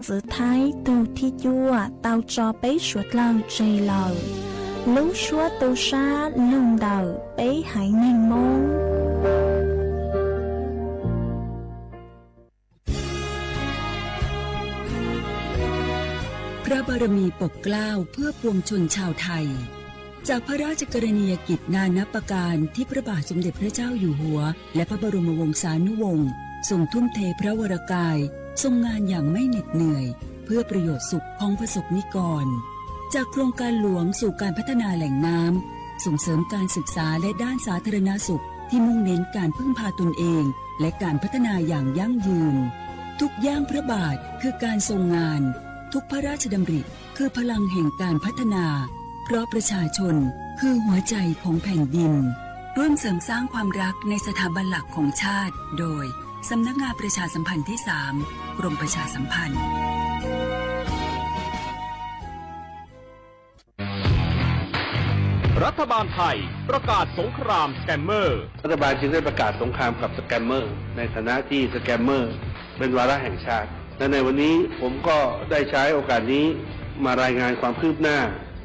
Giữa thái tu thi chua tao cho bấy suốt lâu chê lầu Lú chúa tu xa lung đầu bấy hãy nhanh môn พระบารมีปกเกล้าเพื่อปวงชนชาวไทยจากพระราชกรณียกิจนานับประการที่พระบาทสมเด็จพระเจ้าอยู่หัวและพระบรมวงศานุวงศ์ทรงทุ่มเทพระวรกายทรงงานอย่างไม่เหน็ดเหนื่อยเพื่อประโยชน์สุขของประสบนิกรจากโครงการหลวงสู่การพัฒนาแหล่งน้ำส่งเสริมการศึกษาและด้านสาธารณสุขที่มุ่งเน้นการพึ่งพาตนเองและการพัฒนาอย่างยั่งยืนทุกย่างพระบาทคือการทรงงานทุกพระราชดำริคือพลังแห่งการพัฒนาเพราะประชาชนคือหัวใจของแผ่นดินร่วมเสริมสร้างความรักในสถาบันหลักของชาติโดยสำนักงานประชาสัมพันธ์ที่ 3 กรมประชาสัมพันธ์รัฐบาลไทยประกาศสงครามสแกมเมอร์รัฐบาลจึงได้ประกาศสงครามกับสแกมเมอร์ในฐานะที่สแกมเมอร์เป็นวาระแห่งชาติและในวันนี้ผมก็ได้ใช้โอกาสนี้มารายงานความคืบหน้า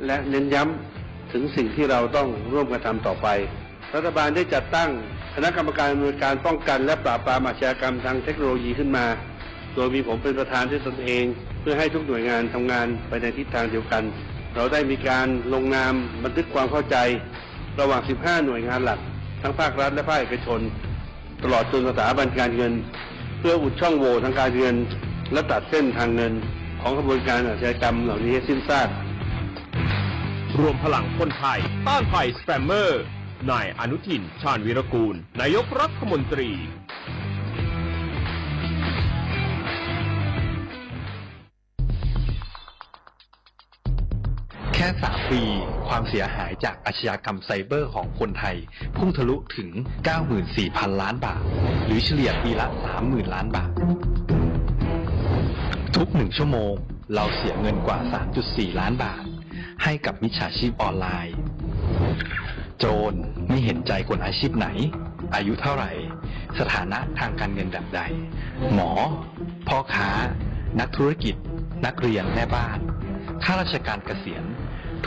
และเน้นย้ำถึงสิ่งที่เราต้องร่วมกันทำต่อไปรัฐบาลได้จัดตั้งคณะกรรมการดำเนินการป้องกันและปราบปรามอาชญากรรมทางเทคโนโลยีขึ้นมาโดยมีผมเป็นประธานด้วยตนเองเพื่อให้ทุกหน่วยงานทำงานไปในทิศทางเดียวกันเราได้มีการลงนามบันทึกความเข้าใจระหว่าง 15 หน่วยงานหลักทั้งภาครัฐและภาคเอกชนตลอดจนสถาบันการเงินเพื่ออุดช่องโหว่ทางการเงินและตัดเส้นทางเงินของกระบวนการอาชญากรรมเหล่านี้ให้สิ้นซากรวมพลังคนไทยต้านภัยสแกมเมอร์นายอนุทินชาญวีรกูลนายกรัฐมนตรีแค่3 ปีความเสียหายจากอาชญากรรมไซเบอร์ของคนไทยพุ่งทะลุถึง 94,000 ล้านบาทหรือเฉลี่ยปีละ 30,000 ล้านบาททุก1 ชั่วโมงเราเสียเงินกว่า 3.4 ล้านบาทให้กับมิจฉาชีพออนไลน์โจรไม่เห็นใจคนอาชีพไหนอายุเท่าไหร่สถานะทางการเงินแบบใดหมอพ่อค้านักธุรกิจนักเรียนแม่บ้านข้าราชการเกษียณ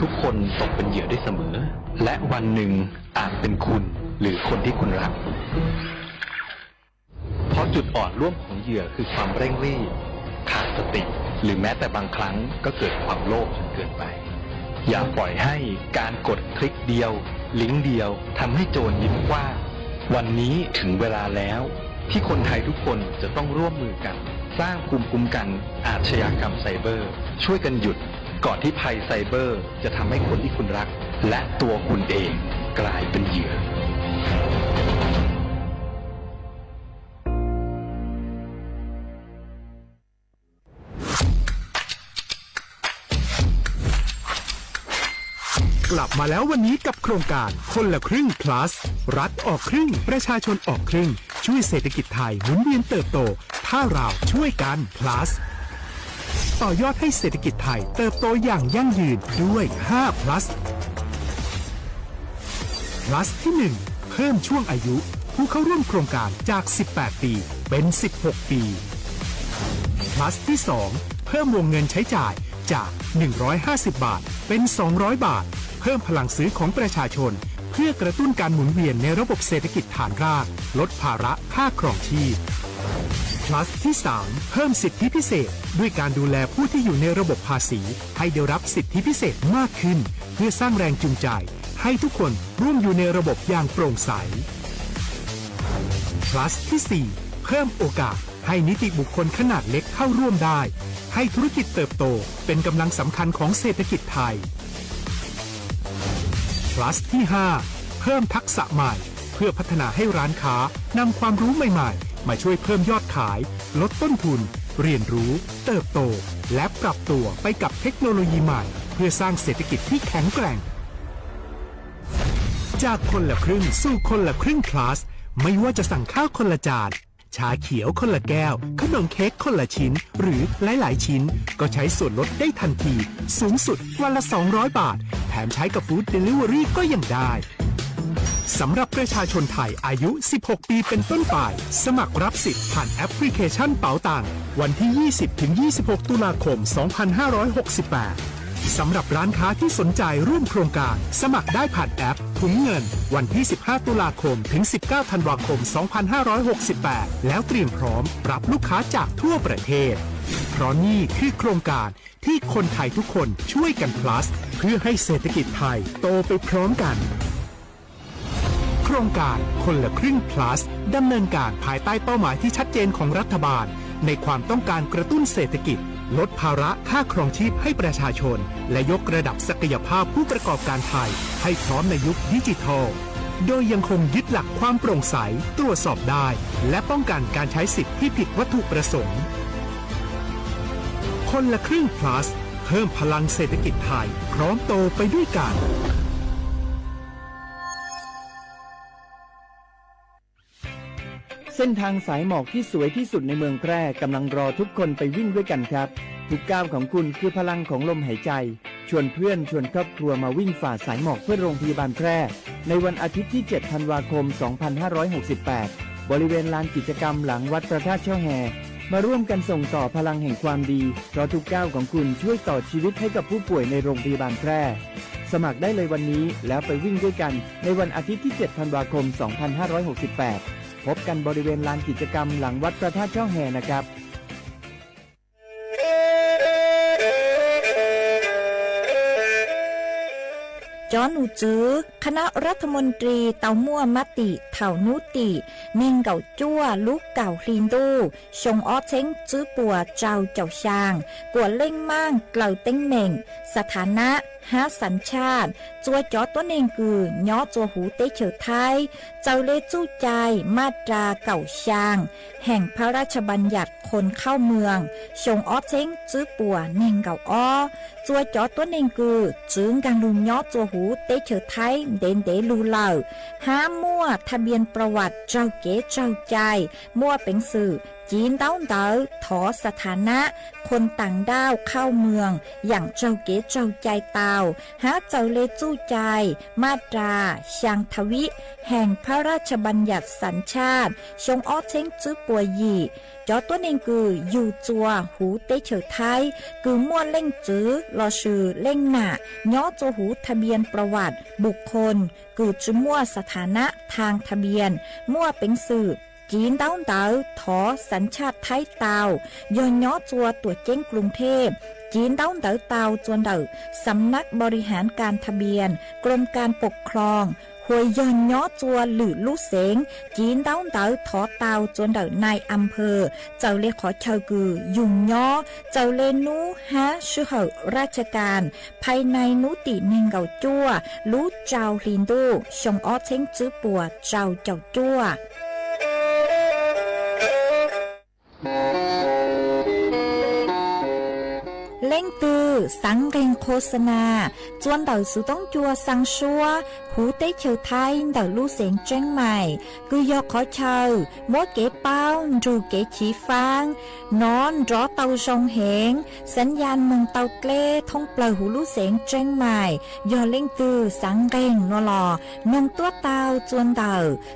ทุกคนตกเป็นเหยื่อได้เสมอและวันหนึ่งอาจเป็นคุณหรือคนที่คุณรักเพราะจุดอ่อนร่วมของเหยื่อคือความเร่งรีบขาดสติหรือแม้แต่บางครั้งก็เกิดความโลภจนเกินไปอย่าปล่อยให้การกดคลิกเดียวลิงก์เดียวทำให้โจรยิ้มกว้างวันนี้ถึงเวลาแล้วที่คนไทยทุกคนจะต้องร่วมมือกันสร้างภูมิคุ้มกันอาชญากรรมไซเบอร์ช่วยกันหยุดก่อนที่ภัยไซเบอร์จะทำให้คนที่คุณรักและตัวคุณเองกลายเป็นเหยื่อกลับมาแล้ววันนี้กับโครงการคนละครึ่ง plus รัฐออกครึ่งประชาชนออกครึ่งช่วยเศรษฐกิจไทยหมุนเวียนเติบโตถ้าเราช่วยกัน plus ต่อยอดให้เศรษฐกิจไทยเติบโตอย่างยั่งยืนด้วย5 plus plus ที่ 1 เพิ่มช่วงอายุผู้เข้าร่วมโครงการจาก18 ปีเป็น16 ปี plus ที่ 2 เพิ่มวงเงินใช้จ่ายจาก150 บาทเป็น200 บาทเพิ่มพลังซื้อของประชาชนเพื่อกระตุ้นการหมุนเวียนในระบบเศรษฐกิจฐานรากลดภาระค่าครองชีพ plus ที่ 3 เพิ่มสิทธิพิเศษด้วยการดูแลผู้ที่อยู่ในระบบภาษีให้ได้รับสิทธิพิเศษมากขึ้นเพื่อสร้างแรงจูงใจให้ทุกคนร่วมอยู่ในระบบอย่างโปร่งใส plus ที่ 4 เพิ่มโอกาสให้นิติบุคคลขนาดเล็กเข้าร่วมได้ให้ธุรกิจเติบโตเป็นกำลังสำคัญของเศรษฐกิจไทย plus ที่ 5 เพิ่มทักษะใหม่เพื่อพัฒนาให้ร้านค้านำความรู้ใหม่ๆมาช่วยเพิ่มยอดขายลดต้นทุนเรียนรู้เติบโตและปรับตัวไปกับเทคโนโลยีใหม่เพื่อสร้างเศรษฐกิจที่แข็งแกร่งจากคนละครึ่งสู่คนละครึ่ง plus ไม่ว่าจะสั่งข้าวคนละจานชาเขียวคนละแก้วขนมเค้กคนละชิ้นหรือหลายๆชิ้นก็ใช้ส่วนลดได้ทันทีสูงสุดวันละ200 บาทแถมใช้กับฟู้ดเดลิเวอรี่ก็ยังได้ สำหรับประชาชนไทยอายุ 16 ปีเป็นต้นไปสมัครรับสิทธิ์ผ่านแอปพลิเคชันเป๋าตังวันที่ 20-26 ตุลาคม 2568 สำหรับร้านค้าที่สนใจร่วมโครงการสมัครได้ผ่านแอปถุงเงินวันที่ 15 ตุลาคม ถึง 19 ธันวาคม 2568 แล้วเตรียมพร้อมรับลูกค้าจากทั่วประเทศเพราะนี่คือโครงการที่คนไทยทุกคนช่วยกัน plus เพื่อให้เศรษฐกิจไทยโตไปพร้อมกันโครงการคนละครึ่ง plus ดำเนินการภายใต้เป้าหมายที่ชัดเจนของรัฐบาลในความต้องการกระตุ้นเศรษฐกิจลดภาระค่าครองชีพให้ประชาชนและยกระดับศักยภาพผู้ประกอบการไทยให้พร้อมในยุคดิจิทัลโดยยังคงยึดหลักความโปร่งใสตรวจสอบได้และป้องกันการใช้สิทธิที่ผิดวัตถุประสงค์คนละครึ่ง plus เพิ่มพลังเศรษฐกิจไทยพร้อมโตไปด้วยกันเส้นทางสายหมอกที่สวยที่สุดในเมืองแพร่กำลังรอทุกคนไปวิ่งด้วยกันครับทุกก้าวของคุณคือพลังของลมหายใจชวนเพื่อนชวนครอบครัวมาวิ่งฝ่าสายหมอกเพื่อโรงพยาบาลแพร่ในวันอาทิตย์ที่ 7 ธันวาคม 2568 บริเวณลานกิจกรรมหลังวัดพระธาตุช่อแฮมาร่วมกันส่งต่อพลังแห่งความดีเพราะทุกก้าวของคุณช่วยต่อชีวิตให้กับผู้ป่วยในโรงพยาบาลแพร่สมัครได้เลยวันนี้แล้วไปวิ่งด้วยกันในวันอาทิตย์ที่ 7 ธันวาคม 2568 พบกันบริเวณลานกิจกรรมหลังวัดพระธาตุช่อแฮนะครับจอหนูจื้อคณะรัฐมนตรีเตามั่วมติเถานุติเน่งเก่าจั่วลูกเก่าคลีนดูชงอ้อเช้งจื้อปัวเจ้าเจ้าช่างกวดเล่งมั่งเกลาเต้งเหม่งสถานะหาสัญชาติจัวจอตัวเน่งกือย่อจัวหูเตเฉอไทยเจ้าเลจู้ใจมาตราเก่าช่างแห่งพระราชบัญญัติคนเข้าเมืองชงอ้อเช้งจื้อปัวเน่งเก่าอ้อจัวจอตัวเน่งกือจึงกังลุงย่อจัวหูเตเฉอไทยเด่นเดลูเหล่าหามั่วทะเบียนประวัติเจ้าเก๋เจ้าใจมั่วเป็นสื่อจีนเต้าเต๋อถอสถานะคนต่างด้าวเข้าเมืองอย่างเจ้าเก๋เจ้าใจเตาหาเจ้าเลจู้ใจมาตราช่างทวิแห่งพระราชบัญญัติสัญชาติชงอ้อเช้งจื้อปัวหยี่จอตัวเองคืออยู่จัวหูเตเฉอไทยคือมั่วเล่งจื้อรอชื่อเล่งหน้าย่อจัวหูทะเบียนประวัติบุคคลคือจื้อมั่วสถานะทางทะเบียนมั่วเป็นสื่อจีนเต้าเต๋อถอสัญชาติไทยเตาย้อนย่อจัวตัวเจ้งกรุงเทพจีนเต้าเต๋อเตาจวนเต๋อสำนักบริหารการทะเบียนกรมการปกครองหวยย้อนย่อจัวหรือลูกเสงจีนเต้าเต๋อถอเตาจวนเต๋อนายอำเภอเจ้าเลขอเชากือยุ่งย่อเจ้าเลนูฮะชื่อเหอราชการภายในนุติเนงเก่าจัวรู้เจ้าลินดูชงอ้อเช้งจื้อปัวเจ้าเจ้าจัวเล่งตือสังเกงโฆษณาจวนเต่าสุต้องจัวสังชัวหูเต้เฉอไทยเต่าลู่เสียงเจ้งใหม่คือยอขอเชามัวเก๋เป้าดูเก๋ฉีฟางนอนรอเต่าชงเหงสัญญาณเมืองเต่าเกล้ท่องเปล่าหูลู่เสียงเจ้งใหม่ยอเล่งตือสังเกงนอลอนงตัวเต่าจวนเต่า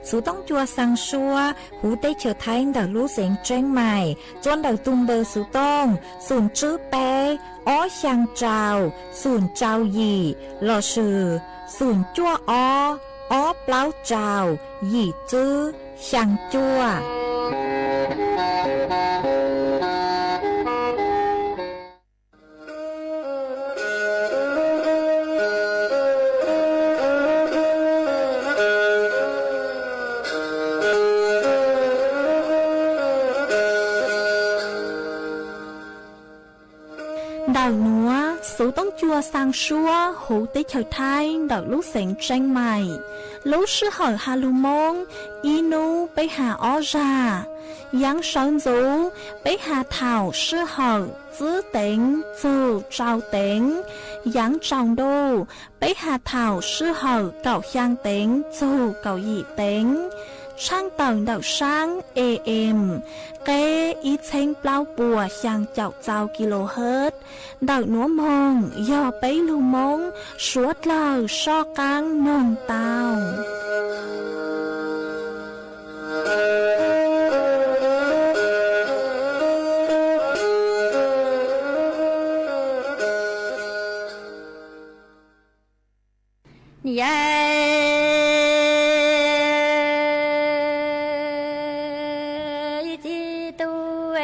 สุต้องจัวสังชัวหูเต้เฉอไทยเต่าลู่เสียงเจ้งใหม่จวนเต่าตุงเบอร์สุต้องศูนย์จื้อเป้อ้อช่างเจ้าศูนย์เจ้าหยี่หล่อชื่อศูนย์จั่วอ้อเปล่าเจ้าหยี่จื้อช่างจั่วđào núa số tông chua sang xua hủ tế chào thai đào lúc sánh tranh mày lúc sư hỏi hà lù mông inu bấy hà ó ra yang sáng dấu bấy hà thảo sư hỏi giữ tính dù trao tính yang trọng đô bấy hà thảo sư hỏi cậu sang tính dù cậu dị tính sang tầng đảo sáng AM kế ý chênh bao bùa sang chào chào kHz đảo núa mông do bấy lưu mông suốt lờ so căng nông tàu chi tu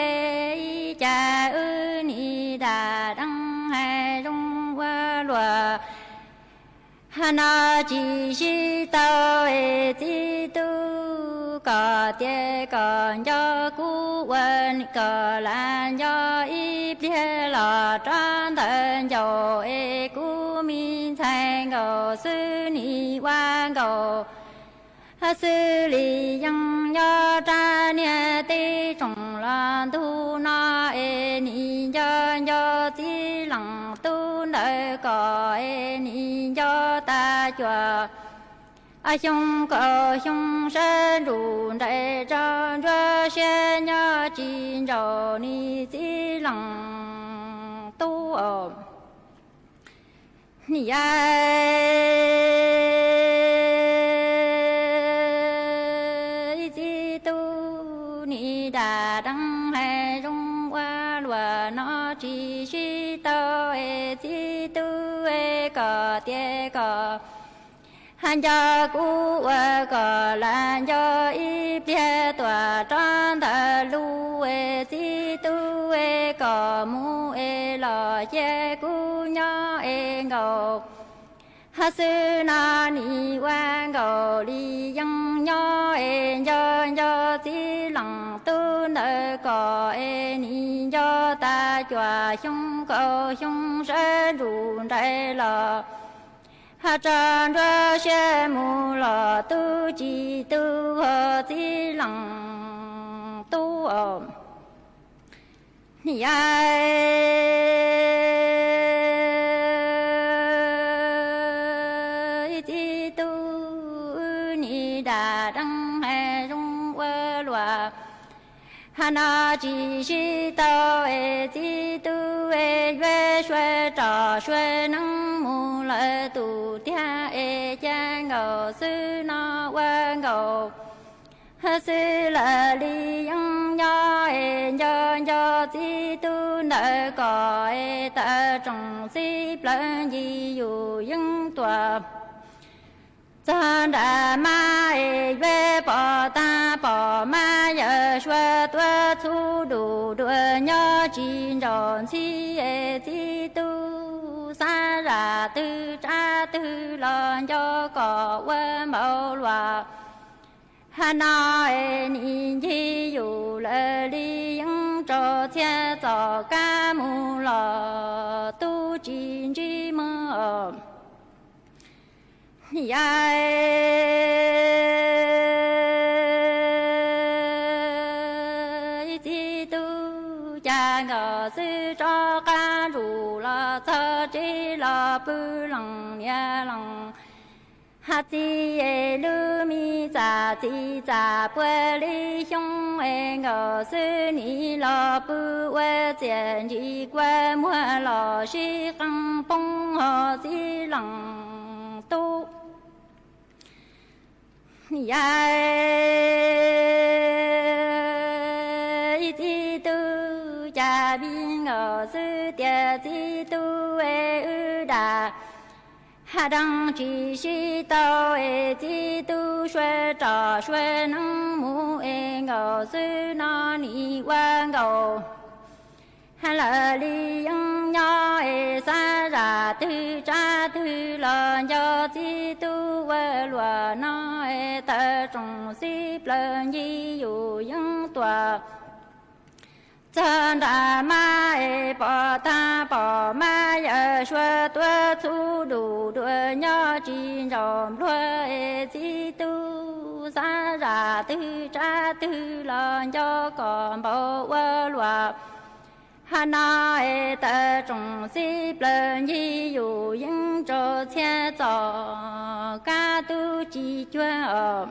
cha ư ni đà đăng hai rong qua lùa na chi si tao chi tu có tie có cho cú quên có lan cho ít bia lò tròn thân cho cú min thành go sư ni quan go sư li yang yo cha nia ti trong lan tu na ni yo ti lăng tu nơi có ni yo ta chùa xiong có xiong sơn rùn đại trang cho xe nhớ chín rồi ni chỉ lăng tu ở ni ai chỉ tu ni đà đăng hay rung qua lùa nó chỉ suy tao chỉ tu có tie có hành cho cú có lan cho ít bia tòa tròn thờ lu chi tu có mu lò che cú nhỏ ngầu ha sư na ni quan ngầu li yang nhỏ do chi lăng tu nơi có ni do ta chùa xung cầu xung sẽ rùn đại lò ha tràn ra xe mù lò tu chi tu hờ chi lăng tu ổm ni ai chi tu ni đà đăng hay rung quơ lòa hà na chi si tao chi tu về xuê trò xuê nắng mù lại tu tia cha ngầu sư na qua ngầu sư là li yang do chi tu nợ có ta trong si plan gì dù những tòa cha đã ma về bỏ ta bỏ ma giờ xuê tua thu đủ đuôi nhớ chín tròn chi chi tu xa ra tư cha tư lon cho có quên mẫu loa hà nội nhìn chi dù lệ đi những trò che trò ca mù lò tu chín chi mơ chi tu cha ngờ sư cho ca rù la thơ chi la bư lăng nha lăng ha chi lu mi cha chi cha bue li xiong ngờ sư ni la bư we jian ji quan mua lò shi căng bông ho chi lăng tu chi tu cha bi ngờ sư tia chi tu ư đà hà đăng chỉ si tao chi tu xuê trò xuê nắng mu ngờ sư na ni quan ngầu hà la li yang nhỏ xa ra tư cha tư lo cho chi tu quê lùa nó ta trong si plan di dù những tòa chân đã ma bỏ ta bỏ ma giờ xuê tua thu đủ đuôi nhỏ chín rộm đuôi chi tu xa ra tư cha tư lo cho còn bộ quê lùa hà nội ta trong si plan di dù những trò xe trò ca tu chi chuyên ở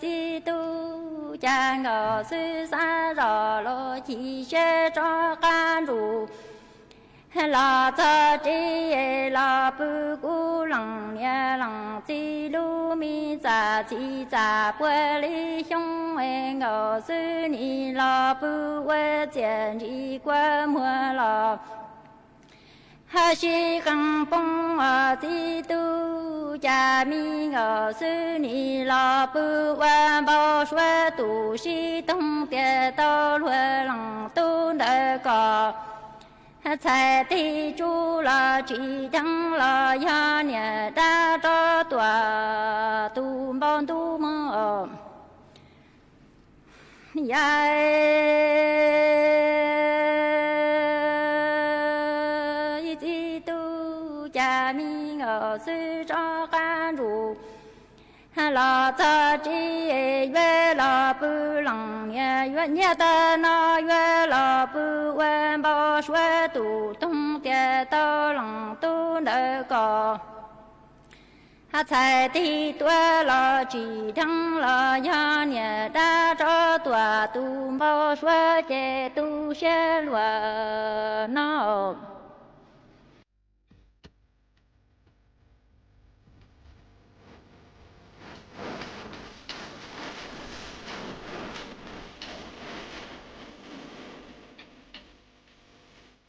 chi tu cha ngờ sư xa rò lo chi xe cho ca rù là cha chi là bu gu lăng nhẹ lăng chi lu mi cha chi cha bui li xiong ngao sư ni là bu wei jian ji guan mo la ha xi gang bong a ji du jia mi ngao sư ni la bu wan bao shui du xi dong tie dao lue lăng du de ge财地主了，吉祥了，呀年大着多，都忙都忙，呀，一季度家民随着赶路。老早只月老不冷呀，月年的那月老不温饱，说都冬天到冷都那个，菜地多了，鸡汤了，呀年大着多都饱，说这都些乱闹。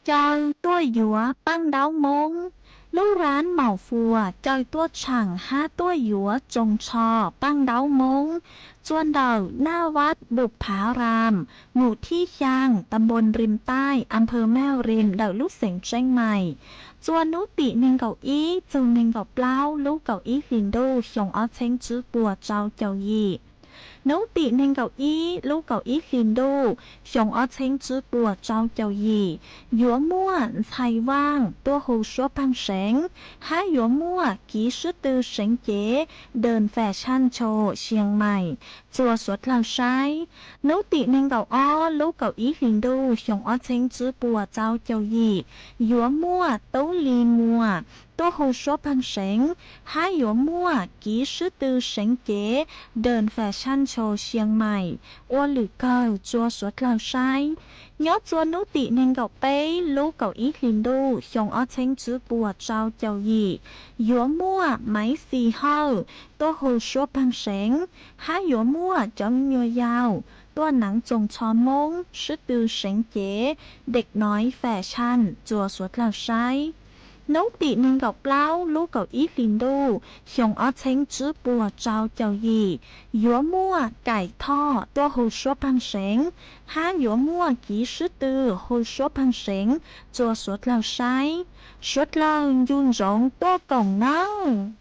Chơi tua dũa băng đáo mông. Lúc rán màu phùa chơi tua chẳng há tua dũa trồng trò băng đáo mông. Chuan đầuหน้า วัด บุปผาราม หมู่ที่ยาง ตำบลริมใต้ อำเภอแม่ริม đảo lúc sảnh tranh mày. Chuan nú tị ninh cậu ý, dù ninh cậu plau, lúc cậu ý hình đô, xong ó chênh chứ bùa trao chào gì. Nấu tị nên cậu ý, lúc cậu ý khiến đô, xong ó chênh chứ bùa trao chào gì. Dũa mua, thầy vang, tua hồ số băng sáng. Há dũa mua, ký sư tư sáng chế, đơn phẻ chăn trồ, xiềng mày, chùa suốt lao sai. Nấu tị nên cậu ó, lúc cậu ý khiến đô, xong ó chênh chứ bùa trao chào gì. Dũa mua, tấu ly mua. Tua hồ số băng sáng, há dũa mua, ký sư tư sáng chế, đơn phẻ chăn trồ xiềng mày, ô lử cờ chua suốt lao sai. Nhớ chua nấu tị nên cậu bấy, lúc cậu ý khiến đô, xong ó chênh chứ bùa trao chào gì. Dũa mua, máy xì hơ, tua hồ số băng sáng, há dũa mua, chấm nhua dao. Tua nắng trồng trò mông, sư tư sáng chế, địch nói phẻ chăn, chua suốt lao sai. Nấu tị nên cậu plau, lúc cậu ý khiến đô, xong ó chênh chứ bùa trao chào gì. Dũa mua, cải thọ, tua hồ số băng sáng, há dũa mua, ký sư tư, hồ số băng sáng, chua suốt lao sai. Suốt lao dùn rộng tua cổng nâng.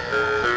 Thank you.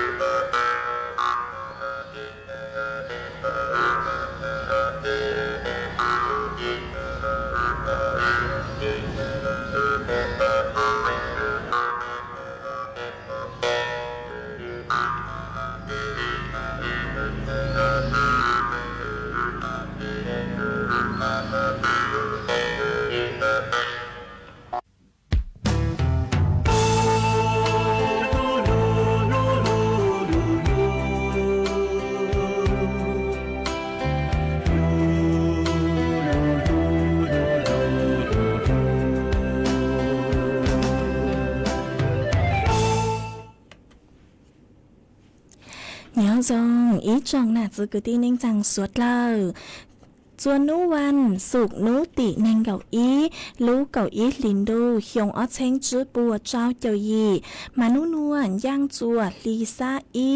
nhớ rằng ý trong nà giữ cứ tin nên rằng suốt lâu chua núวันสุกนูติเน่งเก่าอีรู้เก่าอีลินดูหยงอ้อเชงจื้อปัวเจ้าเจ้ายีมานูนวลย่างจัวลีซาอี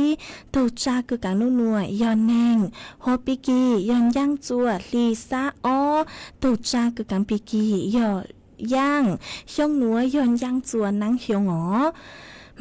ตูจากึกังนูนวลยอนเน่งโฮปิกียอนย่างจัวลีซาอ้อตูจากึกังปิกียอย่างหยงนัวยอนย่างจัวนังหยงอ๋อ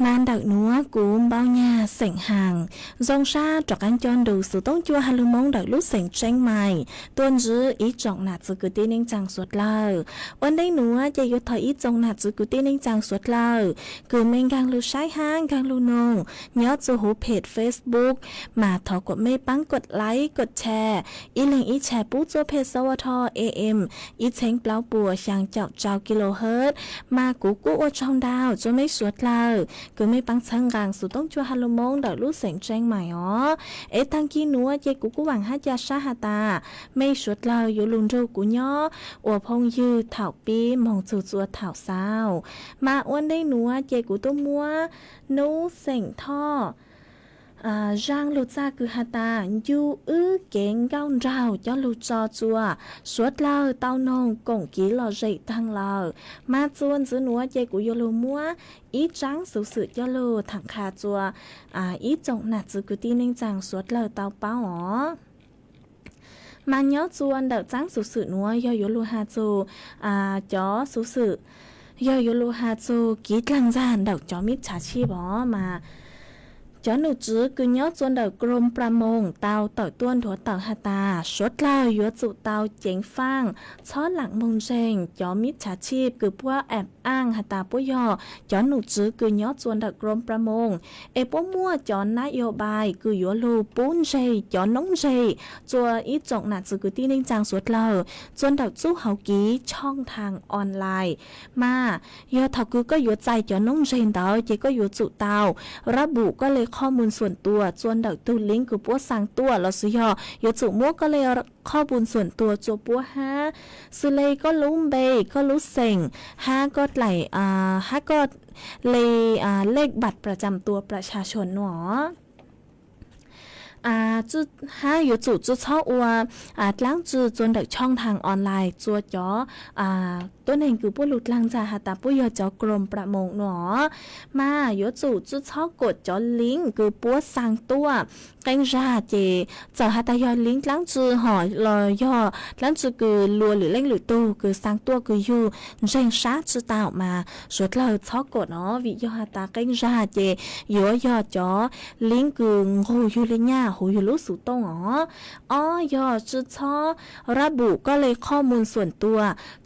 มันดักนัวกูมbao nhà sảnh hàng dòng xa trọc anh chọn đủ sự tông chua hà lưu mong đợi lúc sảnh tranh mày tuôn dư ý trọng nạt sự cứ tin anh chàng suốt lờ ôn đây núa chạy vô thời ý trọng nạt sự cứ tin anh chàng suốt lờ cứ mình gang lưu sai hang gang lưu nông nhớ cho hú page Facebook mà thọกดไม่ปังกดไลค์กดแชร์อีลิงอีแชร์ปุ๊บตัวเพจสวท AM อีเช้งเปล่าปัวช่างเจ้ากิโลเฮิรตซ์มากูกู้ว่าช่องดาวจะไม่สุดเลยcứ mấy băng sang gang số tông chua hallo mong đợi lúc sảnh tranh mày ó ấy tăng kia núa dây của vàng hát gia sa hà ta mấy suốt lâu yếu lùn râu của nhó ủa phong dư thảo pi mong chua chua thảo sao mà ôn đây núa dây của tôi mua nấu sảnh tho giang lụt ra cứ hà ta du kén gao rào cho lụt cho chua suốt lâu tao nông cổng ký lò dậy thăng lò mà chuôn giữa núa dây của yếu lù mua ý trắng sự sự cho lù thẳng khá chua ý trọng nạt giữ cứ tin nên rằng suốt lâu tao báo ó mà nhớ chuôn đợi trắng sự sự núa do yếu lù hà chù chó sự sự do yếu lù hà chù ký lăng giàn đậu chó mít chá chi bó mà chó nụ chứ cứ nhớ chuôn đầu gồm pra mông tao tỏi tuôn thua tỏi hà ta sốt lao yếu tụ tao chén phang chó lặng mông rèn chó mít chá chip cứ bua ẹp ang hà ta bua yò chó nụ chứ cứ nhớ chuôn đầu gồm pra mông ê bố mua chó ná yêu bài cứ yếu lù bún dây chó nóng dây chua ít trọng nạt chứ cứ tin nên chàng sốt lao chuôn đầu chú hậu ký trong thang online mà yếu thảo cứ có yếuใจchó nóng dây đó chỉ có yếu tụ taoระบุก็เลยข้อมูลส่วนตัวจวนดักตูลิงก์คือปัวสั่งตัวเราซื้อยอยจุมัวก็เลยข้อมูลส่วนตัวจปัวฮะสุเลยก็รู้เบก็รู้เซ็งฮะก็ไหลฮะก็เลยเลขบัตรประจำตัวประชาชนหนอจุดอยู่จุดช่ออัวล้างจืดจนดักช่องทางออนไลน์จัวจ๋อตัวเองคือผู้หลุดลังจ่าหาตาผู้ยอจอกรมประมงหนอมาอยู่จุดช่อกดจอลิงก์คือปัวสั่งตัวกันราเจเจ้าหาตายอลิงก์ล้างจืดห่อลอยย่อล้างจืดคือลัวหรือเล่งหรือตู้คือสั่งตัวคืออยู่เร่งช้าจืดตาออกมาสุดเลยช่อกดเนาะวิยอหาตากันราเจอยู่ยอจอลิงก์คือหูอยู่เลยเนี่ยหูอยู่รู้สูตรงยอจืดช่อระบุก็เลยข้อมูลส่วนตัว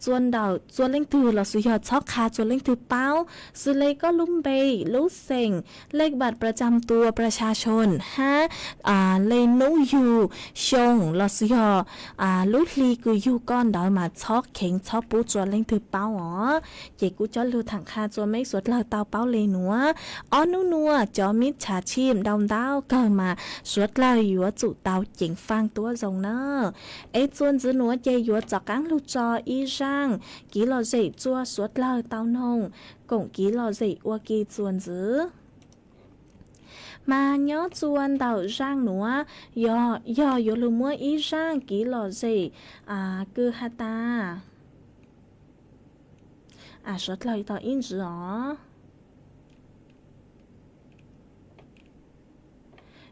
จวนเดาจวนเล่งถือเราสุยอดช็อกคาจวนเล่งถือเป้าสุเลยก็ลุ่มเบยรู้เซ็งเลขบัตรประจำตัวประชาชนเลยนู้อยู่ชงเราสุยอลุลีคืออยู่ก้อนเดามาช็อกเข่งช็อกปูจวนเล่งถือเป้าเจกูจอลูถังคาจวนไม่สวดเลยเตาเป้าเลยหนัวนัวจอมิดฉาชีมดำดาวเกิดมาสวดเลยอยู่จุเตาเจ๋งฟังตัวทรงเนอไอ้จวนจื้อหนัวเจอยู่จากกังลูจออีร่างกี่เราเจจัวสวดเลยเตานงกงกี่เราเจว่ากี่จวนจื้อมาnhớ chuan đầu rang nữa do yo lu mua ý rang kỹ lò gì cứ hata sốt lời tao in rõ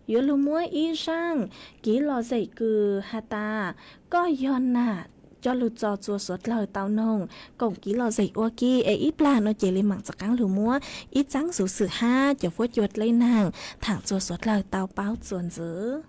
yo lu mua ý rang kỹ lò gì cứ hata có yon nà cho lụt cho chua sốt lời tao nông cổng ký lò dậy oa kia ít pla nó chỉ lên mạng giặc cắn lù mua ít trắng số sự ha cho phốt chuột lên nàng thẳng chua sốt lời tao báo chuồn dữ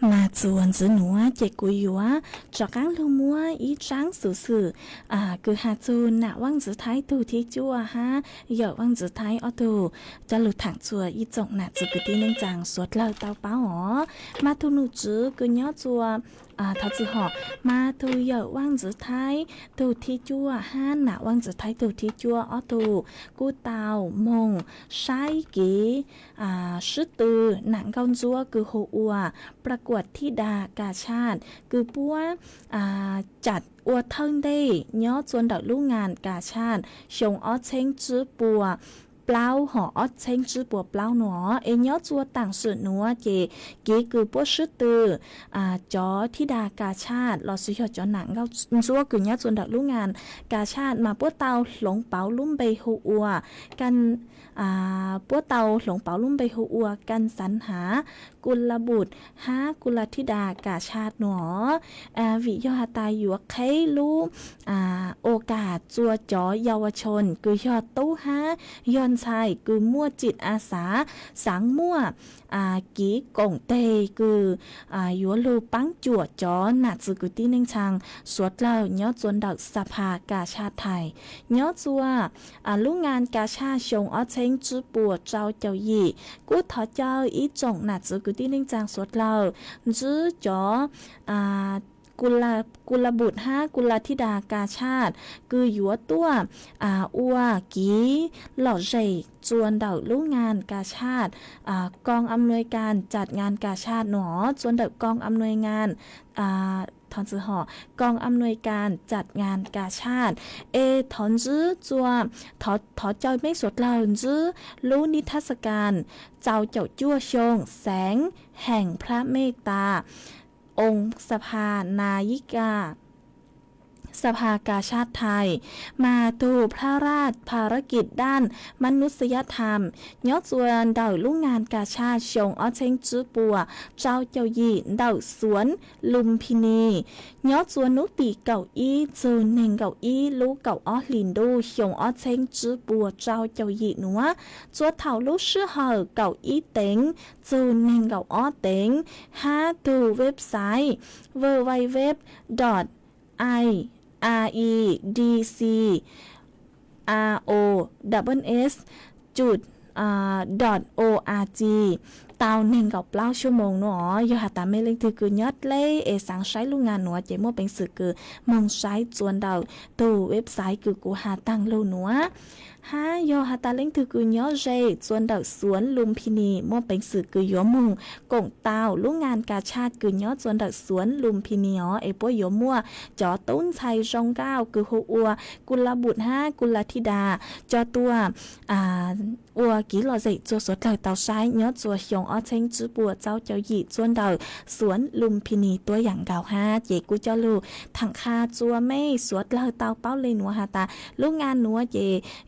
mà chuồn giữ núa chạy cùi yếu cho các lưu mua ý tráng xử cứ hạt chu nạ văng giữ thái tù thi chua ha giờ văng giữ thái ở tù cho lụt thẳng chùa ý trọng nạ giữ cứ tin nên chàng suốt lời tao báo hó mà thu nụ chứ cứ nhớ chùa thật sự họ mà thu giờ văng giữ thái tù thi chua ha nạ văng giữ thái tù thi chua ở tù cú tàu mông sai ký sức từ nặng con chúa cứ hộ ua ประกวดธิดากาชาติคือปัวจัดอวดเทิงได้ย้อจวนดอกลูกงานกาชาติชงออเชงจื้อปัวเปล่าหอออเชงจื้อปัวเปล่าหนอย้อจัวต่างสื่อหนัวเจกีคือปัวชื่อตือจอธิดากาชาติรอสุยจอหนังเขาจัวคือย้อจวนดอกลูกงานกาชาติมาปัวเตาหลงเป๋าลุ่มใบหูอัวกันปัวเตาหลงเป๋าลุ่มใบหูอัวกันสรรหากุลบุตรหากุลธิดากาชาติหนอวิยอตายอยู่ใครรู้โอกาสจัวจอเยาวชนคือยอดตู้ฮะย้อนชายคือมั่วจิตอาสาสังมั่วกีกงเตคือยัวลูปังจั่วจอหนาจือกุตีนึงชังสวดเล่าย้อจวนดอกสภากาชาติไทยย้อจัวลูกงานกาชาชงอ้อเชงจื้อปัวเจ้าเจ้ายี่กูถอเจ้าอีจงหนาจือกุตีนึงจังสวดเล่าจื้อจอกุลบุตรห้ากุลธิดากาชาติคือหยัวตัวอัวกีหล่อเจจวนเดาลูกงานกาชาติกองอำนวยการจัดงานกาชาติหนอจวนเดากองอำนวยงานถอนจื้อหอกองอำนวยการจัดงานกาชาติถอนจื้อจัวถอเจ้าไม่สวดเล่าจื้อรู้นิทรรศการเจ้าเจ้าจั่วชงแสงแห่งพระเมตตาองค์สภานายิกาสภากาชาติไทยมาตูพระราชภารกิจด้านมนุษยธรรมย้อจวนเดาลูกงานกาชาติชงอ้อเชงจื้อปัวเจ้าเจ้ายี่เดาสวนลุมพินีย้อจวนนุตีเก่าอีจูเน่งเก่าอีลูกเก่าอ้อลินดูชงอ้อเชงจื้อปัวเจ้าเจ้ายี่หนัวจัวเถาลูกชื่อเหอเก่าอีเต็งจูเน่งเก่าอ้อเต็งดูเว็บไซต์ www.redcross .org เตาหนึ่งกับเล่าชั่วโมงเนาะยอหาตาไม่เล่นถือคือยอดเล่สังใช้ลูกงานหนัวเจมั่วเป็นสื่อคือมองใช้จวนเดาตู้เว็บไซต์คือกูหาตั้งลูหนัวยอหาตาเล่นถือคือยอเจจวนเดาสวนลุมพินีมั่วเป็นสื่อคือยอมุงกงเตาลูกงานกาชาติคือยอจวนเดาสวนลุมพินีปัวยอมั่วจอต้นชัยจงเก้าคือหัวกุลบุตรกุลธิดาจอตัวอัวกีหล่อใจจัวสวดเก่าเตาใช้ยอจัวชงอ้อเชงจื้อปัวเจ้าเจ้าหยี่จวนเดาสวนลุมพินีตัวอย่างเก่าเจกูเจ้าลูถังคาจัวไม่สวดเล่าเตาเป้าเลยหนัวหาตาลูกงานหนัวเจ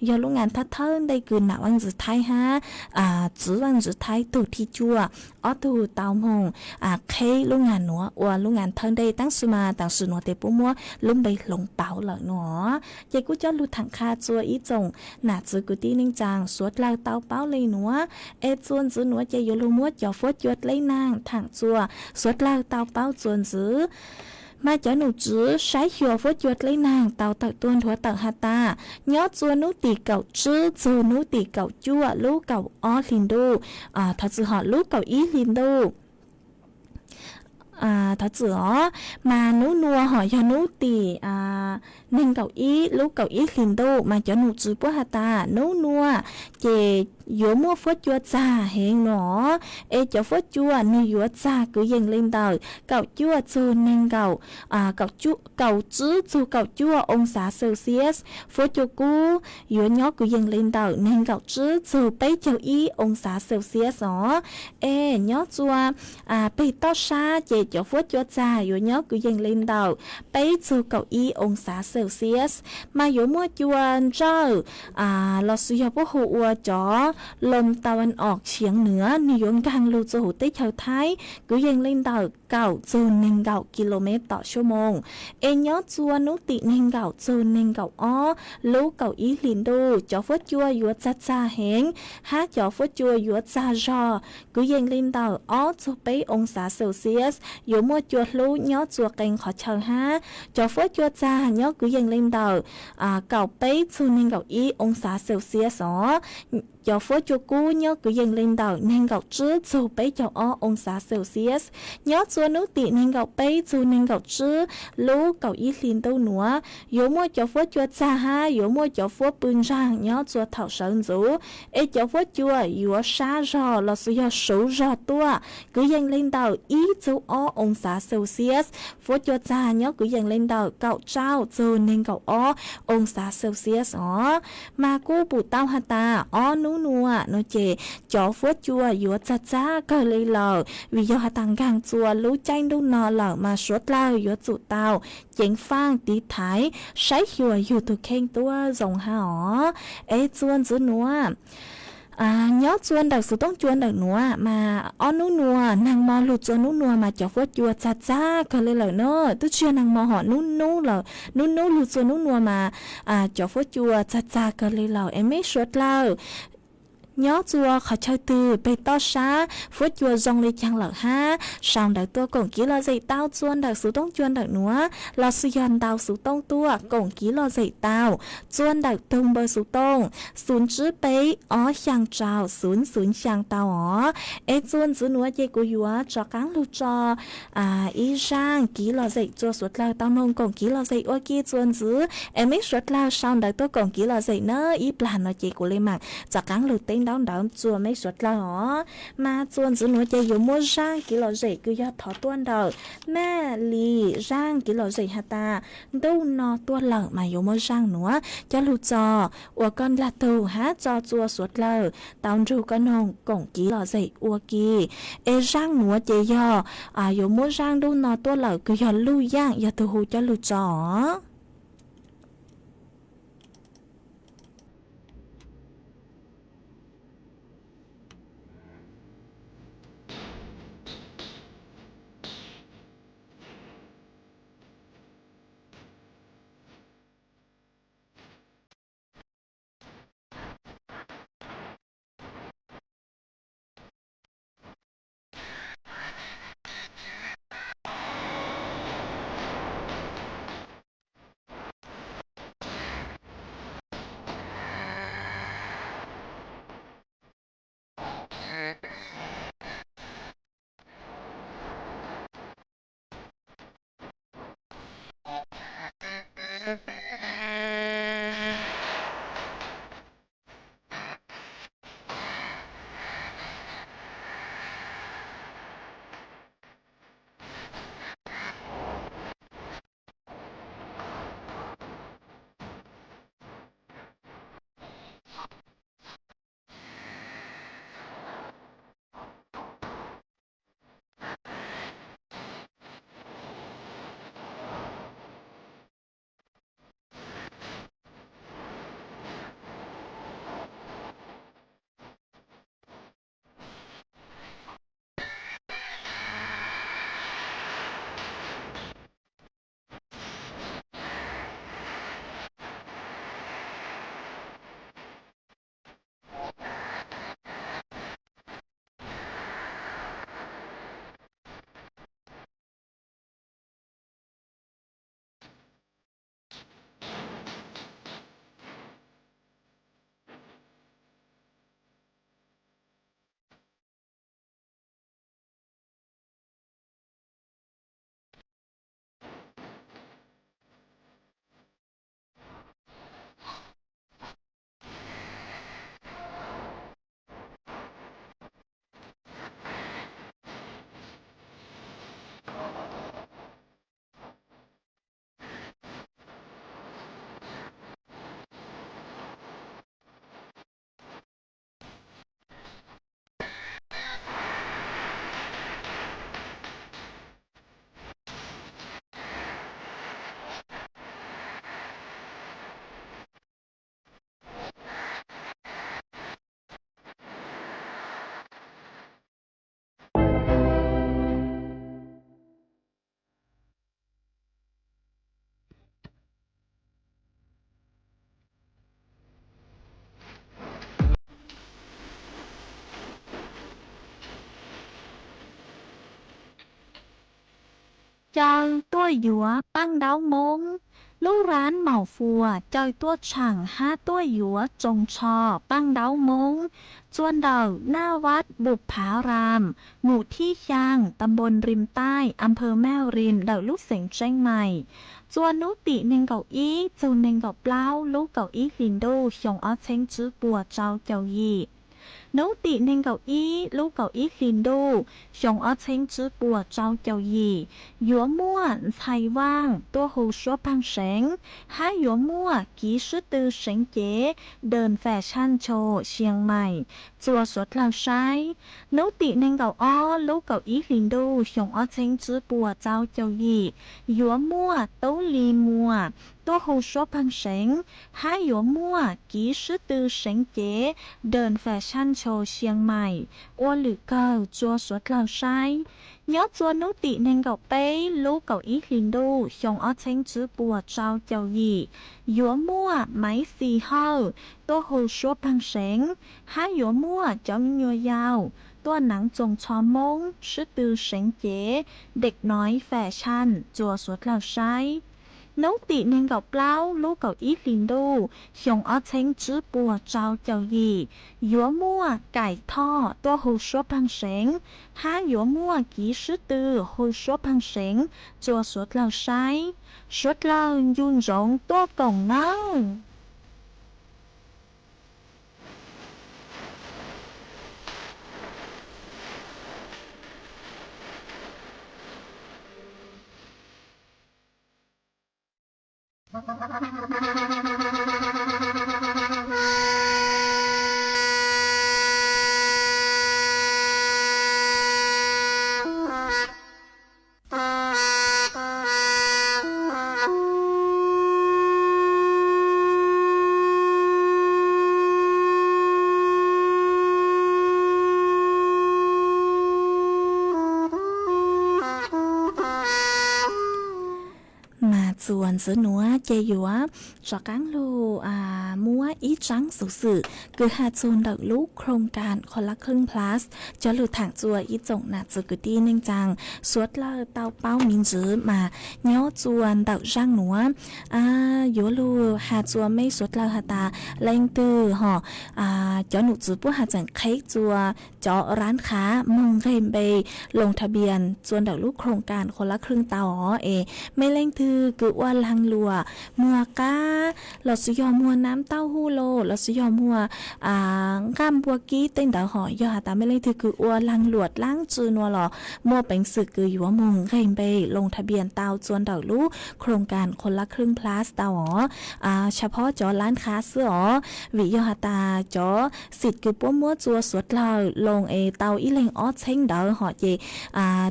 ยอลูกงานทัดเทินได้คืนหนาวันจื้อไทยจื้อวันจื้อไทยตูที่จัวอ้อตูเตามงเคลูกงานหนัวอัวลูกงานเทินได้ตั้งสุมาต่างสุนัวเตปุมัวลุ่มใบหลงเป๋าเหล่าหนัวเจกูเจ้าลูถังคาจัวอีจงหนาจื้อกูตีนิ่งจางสวดเล่าเตาเป้าเลยหนัวจวนจื้อหนัวเจยลูมัวจอฟดยดเลยนางถังจัวสวดเล่าเตาเป้าจวนจื้อ mà cho nụ chứ sái hiểu phốt chuột lấy nàng tàu tàu tuôn thua tàu hạt ta nhớ chua nụ tì cậu chứ chua nụ tì cậu chua lú cậu ó liền đu thật sự họ lú cậu ý liền đu thật sự mà nú nua hỏi cho nú tì nên cậu ý lú cậu ý liền đu mà cho nụ chứ bố hạt ta nú nua chè dỗ mua phốt chua cha hẹn nó cho phốt chua nuôi dỗ cha cứ dành lên đời cậu chua chua nên cậu chứ chua cậu chua ông xã Celsius phốt chua cú dỗ nhó cứ dành lên đời nên cậu chứ chua bấy châu ý ông xã Celsius đó nhó chua bấy to xa chè cho phốt chua cha dỗ nhó cứ dành lên đời bấy chua cậu ý ông xã Celsius mà dỗ mua chua rơ lo suy học bố hụ chóลมตะวันออกเฉียงเหนือนิยมกลางลูจูติชาวไทยกูยังเล่นต่อเก่าจูน1 กิโลเมตรต่อชั่วโมงย้อจัวนุติ1 จูน1ลูกเก่าอีลินดูจอฟจัวยัวจ้าจ้าเหงฮะจอฟจัวยัวจ้าจอกูยังเล่นต่อจูไปองศาเซลเซียสอยู่มัวจัวลูย้อจัวเก่งขอเชิงฮะจอฟจัวจ้าย้อกูยังเล่นต่อเก่าไปจูน1อีองศาเซลเซียสcho phố cho cú nhớ cứ dành lên đầu nên gạo chứ dù bấy cho ông xã Celsius nhớ chua nước tị nên gạo bấy dù nên gạo chứ lú gạo ít liền đâu nữa yếu mua cho phố chua cha ha yếu mua cho phố bưng rang nhớ chua thảo sơn rú cho phố chua yếu xa rò là sự yếu số rò tua cứ dành lên đầu ý chú ông xã Celsius phố chua cha nhớ cứ dành lên đầu gạo trao dù nên gạo ông xã Celsius mà cú bù tao hả ta nú nua nó chè chó phốt chua yếu cha cha cơ lấy lờ vì do hạ tăng gang chua lú chanh đu nọ lờ mà suốt lao yếu chủ tàu chén phang tí thái sấy hiểu hiểu thuộc khen tua dòng hà chuan giữ nua nhớ chuan đặc sự tông chuan đặc nua mà nú nua nàng mò lụt chuan nú nua mà chó phốt chua cha cha cơ lấy lờ nữa tôi chưa nàng mò họ nú lờ nú lụt chuan nú nua mà chó phốt chua cha cha cơ lấy lờ em mấy suốt lao nhớ chua khỏi chơi từ bê to xá phút chua dòng lên chăng lợn ha xong đặc tua cổng ký lo dậy tao chuan đặc số tông chuan đặc núa lo sư yon tao số tông tua cổng ký lo dậy tao chuan đặc tung bơ số tông xuống chữ bê sang trào xuống sang tao chuan chữ núa dây của yúa cho cáng lưu cho ý rang ký lo dậy chua suốt lao tao nông cổng ký lo dậy ô kia chuan chữ em ít suốt lao xong đặc tua cổng ký lo dậy nơ ý plan nó dây của lên mạng cho cáng lưu tên đón chua mấy suất là mà chuan giữ núi chơi yếu mua rang kỹ lò dậy cứ do thọ tuôn đầu mẹ lì rang kỹ lò dậy hả ta đâu nó tuôn lợ mà yếu mua rang nữa cho lù trò ua con là tù há cho chua suất lợ tao ru con hồng cổng kỹ lò dậy ua kì rang nữa chơi do yếu mua rang đâu nó tuôn lợ cứ do lưu giang do từ hù cho lù trò เจ้าตัวหยัวปั้งดาวมงลูกร้านเหมาฟัวเจ้าตัวช่าง5ตัวหยัวจงชอปั้งดาวมงจวนเดาหน้าวัดบุปผารามหมู่ที่ยางตำบลริมใต้อำเภอแม่ริมเดาลูกเสงเจ้งใหม่จวนนุติเนงเก่าอี้จูเนงเก่าเปล่าลูกเก่าอี้ลินโดชงอ้อเช้งจื้อปัวเจ้าเจ้ายีนติเนงเก่าอี้ลูกเก่าอี้ลินโดชงอ้อเช้งจื้อปัวเจ้าเจ้ายีหยัวม่วนไทยว่างตัวหูชัวพังเสงห้าหยัวมั่วกีชื่อตือเสงเก๋เดินแฟชั่นโชว์เชียงใหม่จัวสดเหล่าใช้นติเนงเก่าอ้อลูกเก่าอี้ลินโดชงอ้อเช้งจื้อปัวเจ้าเจ้ายีหยัวมั่วโตลีมัวตัวหูชัวพังเสงห้าหยัวมั่วกีชื่อตือเสงเก๋เดินแฟชั่นโชว์เชียงใหม่อ้วนหรือเก่าจัวสดเหล่าใช้nhớ chua nấu tị nên gạo bé lú gạo ít liền đu xong ở trên chữ bùa trao chào gì dũa mua máy xì hao tôi hồ số bằng sáng há dũa mua trong nhua dao tôi nắng trồng cho mông sư tư sáng chếเด็กน้อยแฟชั่นจัวสดเหล่าใช้nấu tị nên gạo plau lú gạo ít liền đu xong ở trên chữ bùa trao chào gì dũa mua cải tho tôi hồ số bằng sáng há dũa mua kỹ sư tư hồ số bằng sáng cho suốt lao sai suốt lao dung rộng tôi còn nắngส่วนซื้อหนัวเจยัวจอกังลูมัวอีจังสุสื่อคือหาจูนดักลูกโครงการคนละครึ่ง plus จะหลุดถังจัวอีจงหนาจืกตีนึงจังสวดเลอเต้าเป้ามินจื้อมาเนาะจวนดักจังหนัวโยลูหาจัวไม่สวดเลอหาตาเล่งตื้อห่อจอหนุจื้อผู้หาจังเค้กจัวจอร้านค้ามงเรมเบลงทะเบียนจวนดักลูกโครงการคนละครึ่งเต้าไม่เล่งตื้อคือว่าลังลัวมัวก้าเราสยอมัวน้ำเต้าหู้โลเราสยอมัวก้ามบัวกี้เต้นดาวหอยอตาไม่เล่นถือคืออัวลังหลวดล้างจือนัวหรอมัวเป็นสึกคืออยู่ว่ามงเร่งไปลงทะเบียนเต้าจวนดาวลูกโครงการคนละครึ่ง plus เต้าเฉพาะจอร้านค้าเสื้อวิยอตาจอสิทธิ์คือปั้วมัวจัวสวดเราลงเต้าอีเลงออเช้งดาวหอเจ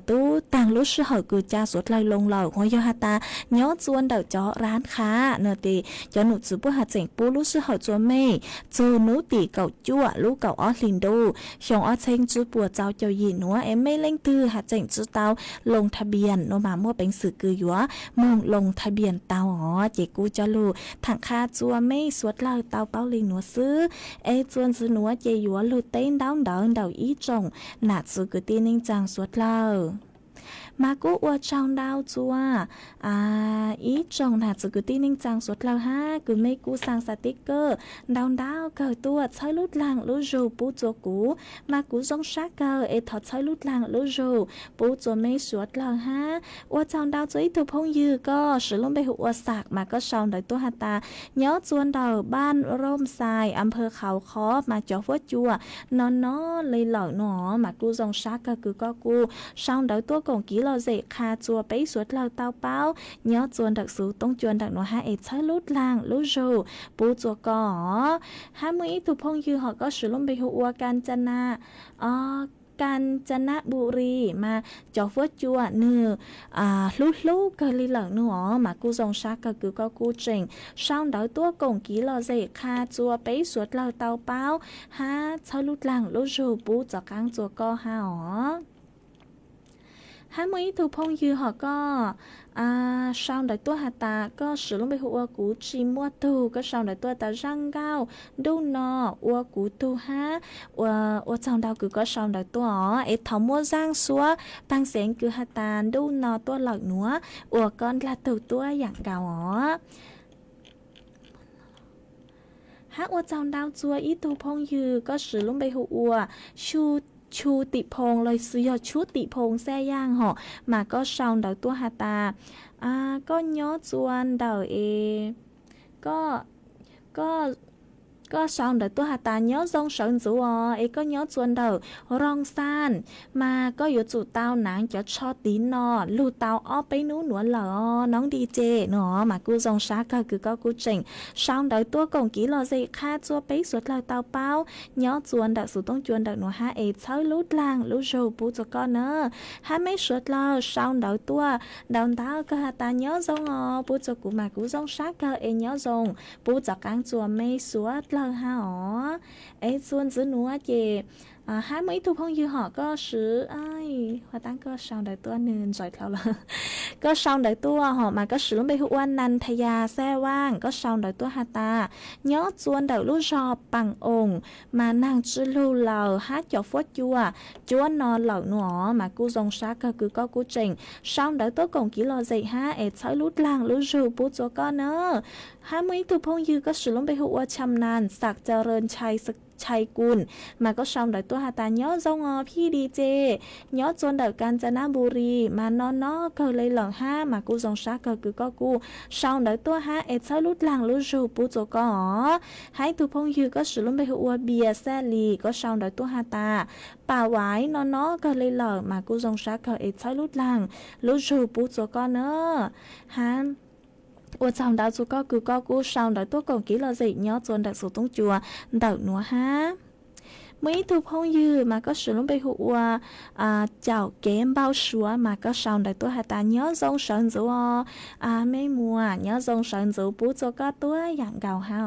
ตู้ต่างรู้ชื่อเหอคือจ้าสวดเราลงเราหัวยอตาเนาะจวนเดาจอร้านค้าเนติจอหนุจือผู้หาเจ๋งปูรู้ชื่อเหาจัวเม่จูนุติเก่าจั่วลูกเก่าออลินโดชงออเชงจื้อปัวเจ้าเจ้าหยีหนัวไม่เล่งตื้อหาเจ๋งจื้อเต้าลงทะเบียนโนมามั่วเป็นสื่อคือยัวมงลงทะเบียนเต้าเจกูจอลูถังคาจัวไม่สวดเล่าเต้าเป้าลิงหนัวซื้อจวนซื้อหนัวเจยัวลูเต้นดาวเดาอีจงหนาจื้อคือตีนิงจังสวดเล่ามากูอวดชาวดาวจัวอีจงหนาจือตีนิ่งจังสดเราฮะคือไม่กูสั่งสติกเกอร์ดาวเกิดตัวใช้ลุดลังลุจูปูจัวกูมากูจงชักเกอร์ถอดใช้ลุดลังลุจูปูจัวไม่สวดเราฮะอวดชาวดาวจุยถูกพงยือก็สือลงไปหัวสากมาก็ชาวโดยตัวฮัตตาเนาะจวนดาวบ้านร่มทรายอำเภอเขาคอมาจอฟัวจัวนอนเลยเหล่าหนอมากูจงชักก็กูชาวโดยตัวกงกีเราเจคาจัวไปสวดเราเต้าเป้าเนาะจวนดักสูต้องจวนดักหนอฮะใช้ลุดลางลุจูปูจัวก็ฮะมือถูกพงยือหอก็สือลงไปหัวกันจนากาญจนบุรีมาจอฟัวจัวเนื้อลูกก็ลีเหล่าเนื้อมากูจงชักก็กูเจ๋งช่างดาวตัวกงกีเราเจคาจัวไปสวดเราเต้าเป้าฮะใช้ลุดลางลุจูปูจัวกังจัวก็ฮะ hai mấy thu phong dư họ có sau đời tua hạt ta có sử dụng bị hụa cú chi mua tu có sau đời tua ta răng cao đu nọ ua cú tu ha ua trong đào cứ có sau đời tua ấy thầu mua giang xúa tăng sáng cứ hạt ta đu nọ tua lợn núa ua con là từ tua dạng gạo hát ua trong đào chua ít thu phong dư có sử dụng bị hụa chuติพงเลยซื้อชุติพงแซ่ย่างเหาะมาก็ชาวดาวตัวฮาตาก็ย้อจวนดาวก็ชาวดาวตัวฮาตาย้อทรงเฉินจูก็ย้อจวนดาวรองซานมาก็อยู่จู่เตาหนังจะชอตีนอลู่เตาอ้อไปนู้นหนวลเหรอน้องดีเจเนาะมากูทรงช้าก็คือก็กูเจ๋งชาวดาวตัวกงกี่รอสิค่าจัวไปสุดเลยเตาเป้าย้อจวนดาวสุดต้องจวนดาวหนูฮะเช้าลู่ลางลู่โจปูจะก็เนอะฮะไม่สุดแล้วชาวดาวตัวดาวเต้าก็ฮาตาย้อทรงปูจะกูมากูทรงช้าก็ย้อทรงปูจะกางจัวไม่สุดเลยฮะส่วนซื้อหนูเจhai mấy thu phong dư họ có sử hoa tán có sau đời tua nên rồi theo là có sau đời tua họ mà có sử bị hụa năn thay ya xe vang có sau đời tua hạt ta nhớ chuôn đầu lú rò bằng ồn mà nàng chữ lưu lờ hát cho phốt chúa nó lợn nữa mà cu dòng sát cứ có cu trình sau đời tua còn kỹ lo dậy ha thấy lút lang lú rù bút cho con nữa hai mấy thu phong dư có sử bị hụa chăm nàn sạcเจริญชัยชัยกุลมาก็ชาวดอยตัวหาตาย้อจงพี่ดีเจย้อจนดอยกาญจนบุรีมานอนเกิดเลยหลังห้ามากูจงชักเกิดคือก็กูชาวดอยตัวหาใช้ลุดหลังลุดจูปูโจก็ให้ทุพงยืก็สืบล้มไปหัวเบียแซลีก็ชาวดอยตัวหาตาป่าไว้นอนเกิดเลยหลังมากูจงชักเกิดใช้ลุดหลังลุดจูปูโจก็เนอะฮะ我长大做个古个古上的多讲几了子，你要做的手动做，等我哈。mấy thu phong dư mà có sử dụng bị hụa chào kém bao súa mà có sau đại tôi ta nhớ dòng sơn dữ mấy mùa nhớ dòng sơn dữ bố cho có tôi dạng gạo hả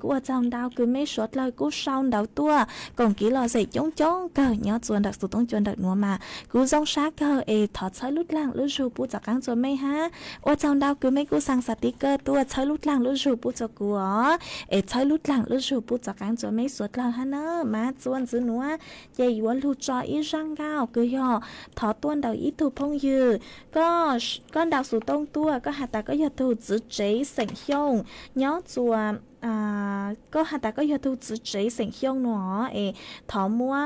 của trong đau cứ mấy suốt lời của sau đầu tôi còn kỹ lo gì chống cờ nhớ chuẩn đặc sự tông chuẩn đặc nữa mà cứ dòng sát cờ thọ chơi lút lang lút ru bố cho cắn cho mấy ha trong đau cứ mấy cú sang sticker tôi chơi lút lang lút ru bố cho của chơi lút lang lút ru bố cho cắn cho mấy suốt lời ha nó mà chuan giữ nữa vậy vẫn lưu cho ít răng cao cứ họ thọ tuân đầu ít thu phong dư có con đào số tông tua có hạt ta có giờ thu giữ chế sành hiông nhớ chùa có hạt ta có giờ thu giữ chế sành hiông nữa thọ mua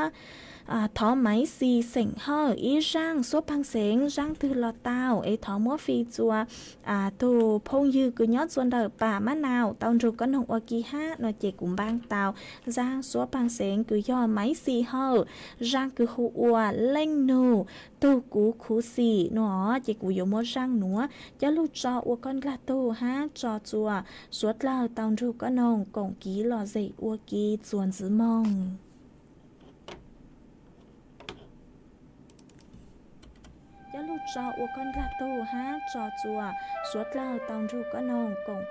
thọ máy xì sành hơ ý răng số băng sành răng từ lọt tàu thọ mua phi chùa thu phong dư cứ nhớ chuan đời bà má nào tao rụt con hồng oa kỳ ha nó chỉ cùng băng tàu răng số băng sành cứ do máy xì hơ răng cứ hùa lên nù tu cú khú xì nó chỉ cú dùng mua răng nữa cho lúc cho oa con là tu ha cho chùa suốt là tao rụt con hồng cổng ký lò dậy oa kỳ chuan giữ mong lúc cho ô con gà tô hát trò chùa suốt lao tàu ru có nồng cổng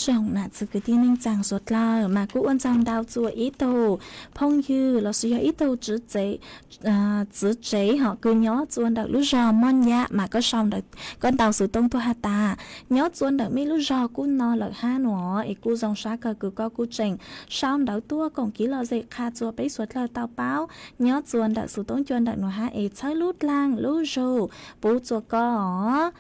trong nà sự cái tin chẳng sốt la mà cũng ôn trong đào chùa ý đồ phong như là sử dụng ý đồ chữ chế họ cứ nhớ chuồn đào lúc rò mon ya mà có xong được con tàu sử tông thua hà ta nhớ chuồn đào mấy lúc rò cũng no là ha nó ấy cũng dòng sát cờ cứ có cũng trình xong đào tua còn kỹ là dễ khá chùa bấy suốt là tàu báo nhớ chuồn đào sử tông chuồn đào nó ha ấy chơi lút lang lúc rò bố chùa có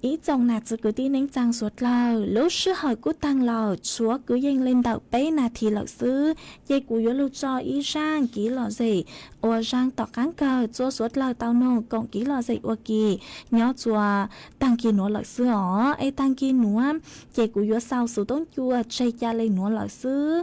ý trong nạt sự cứ tin nên chẳng suốt lờ lúc sư hỏi cú tăng lờ chúa cứ dành lên đầu bấy nà thì lợt sư dây cú yếu lưu cho ý rang kỹ lọ gì ô rang tỏ cán cờ chúa suốt lờ tao nô còn kỹ lọ gì ô kỳ nhớ chúa tăng kỳ nổ lợt sư ó ấy tăng kỳ nổ dây cú yếu sau sự tốn chua chơi cha lên nổ lợt sư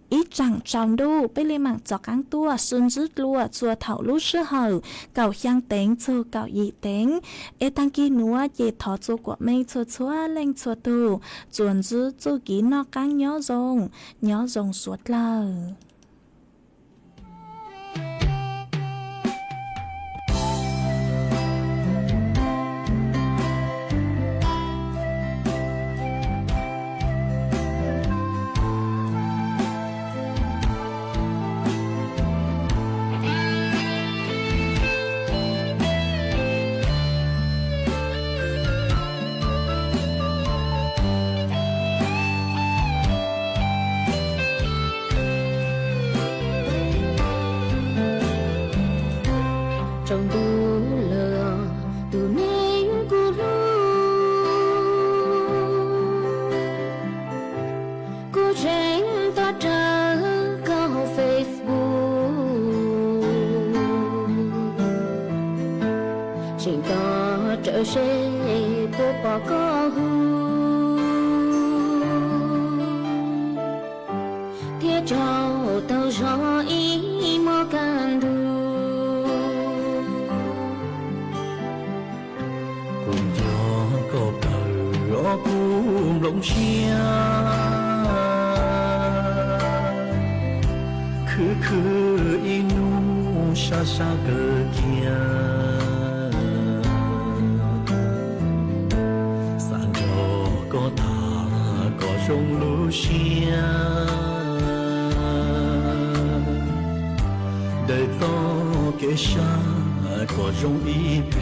ý chẳng trong đu bấy lên mạng tỏ cán tua xuân rứt lùa chúa thảo lúc sư hỏi cầu香 tính chua cầu dị tính ấy tăng kỳ nổ chế thọ chỗ của mình chua chua lên chua tu chuẩn giữ chu kỹ nó căng nhớ rồng suốt lờ cứ inu xa xa cờ kia 声，在做嘅啥个容易变。